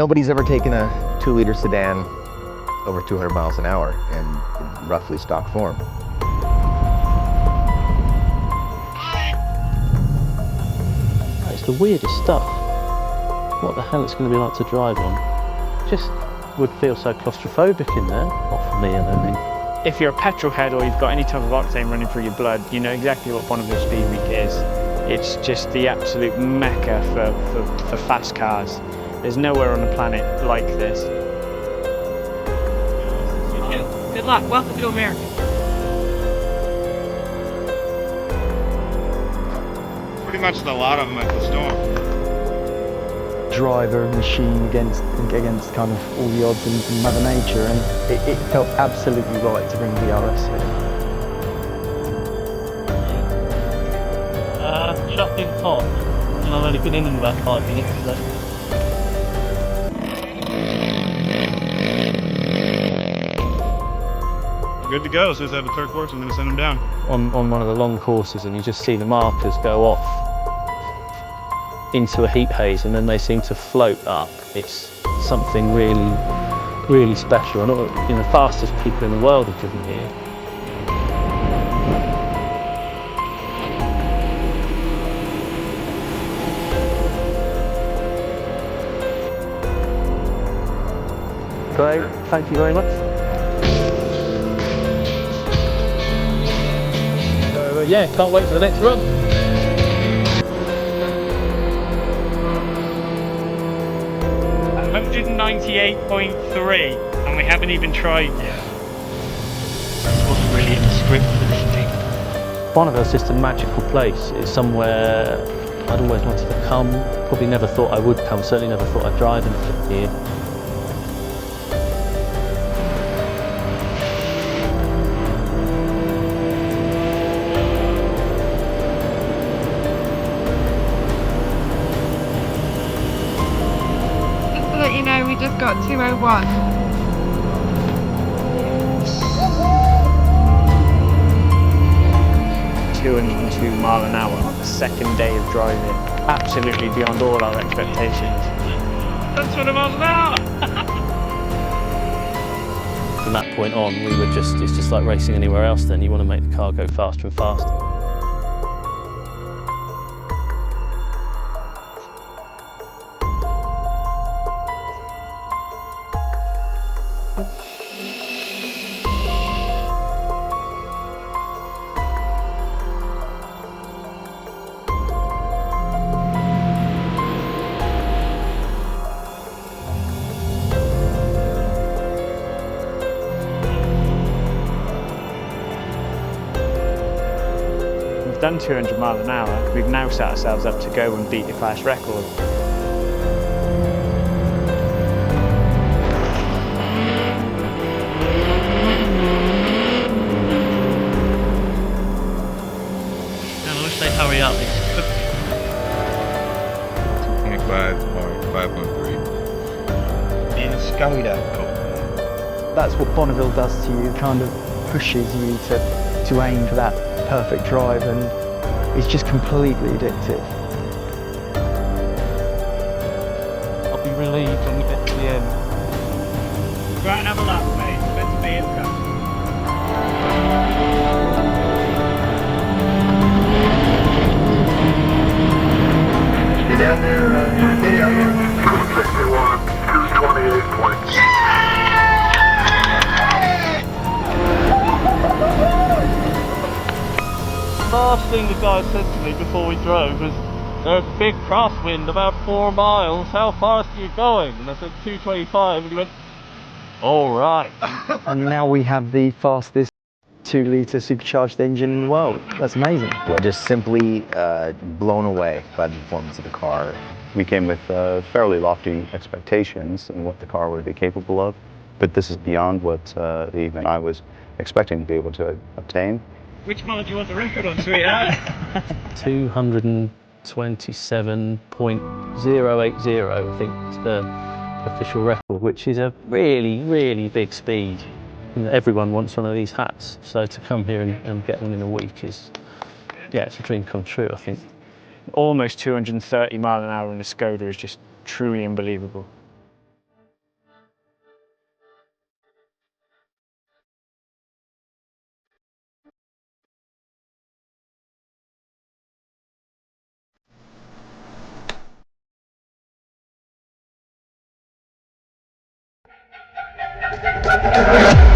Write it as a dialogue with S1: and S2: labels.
S1: Nobody's ever taken a 2-liter sedan over 200 miles an hour in roughly stock form.
S2: It's the weirdest stuff. What the hell it's going to be like to drive on. Just would feel so claustrophobic in there. Not for me, I don't think.
S3: If you're a petrol head or you've got any type of octane running through your blood, you know exactly what Bonneville Speed Week is. It's just the absolute mecca for fast cars. There's nowhere on the planet like this.
S4: Good luck. Welcome to America.
S5: Pretty much a lot of them at the storm.
S6: Driver machine against kind of all the odds in Mother Nature, and it felt absolutely right to bring VRS here.
S2: Shocking hot, and I've only been in about 5 minutes, so.
S5: Good to go. As soon as I have the third course, I'm going to send them down.
S2: On one of the long courses, and you just see the markers go off into a heat haze, and then they seem to float up. It's something really, really special. And the fastest people in the world have driven here. Great, thank you very much. So yeah, can't wait for the next run.
S3: $198.3, and we haven't even tried yet.
S4: That's what's really in the script for this thing.
S2: Bonneville's just a magical place. It's somewhere I'd always wanted to come. Probably never thought I would come, certainly never thought I'd drive anything here.
S7: You know, we just got 201.
S3: 202 mile an hour on the second day of driving. Absolutely beyond all our expectations. That's 20 miles an hour!
S2: From that point on, it's just like racing anywhere else then. You want to make the car go faster and faster.
S3: We've done 200 miles an hour. We've now set ourselves up to go and beat the class record.
S2: I wish they'd hurry up.
S5: 2.5 or 5.3. In Škoda.
S6: That's what Bonneville does to you, kind of pushes you to aim for that perfect drive, and it's just completely addictive.
S2: I'll be relieved when we get to the end.
S3: Right, and have a lap, mate. It's meant to be in the
S8: Get down there, 261, 228 points.
S2: Last thing the guy said to me before we drove was, "There's a big crosswind about 4 miles, how fast are you going?" And I said 225, and he went, "All right."
S6: And now we have the fastest 2-litre supercharged engine in the world. That's amazing.
S1: We're just simply blown away by the performance of the car. We came with fairly lofty expectations in what the car would be capable of, but this is beyond what even I was expecting to be able to obtain.
S3: Which mile do you want the record on, sweetheart?
S2: 227.080, I think, is the official record, which is a really, really big speed. And everyone wants one of these hats, so to come here and get one in a week is, yeah, it's a dream come true, I think.
S3: Almost 230 mile an hour in a Škoda is just truly unbelievable.
S8: Octavia.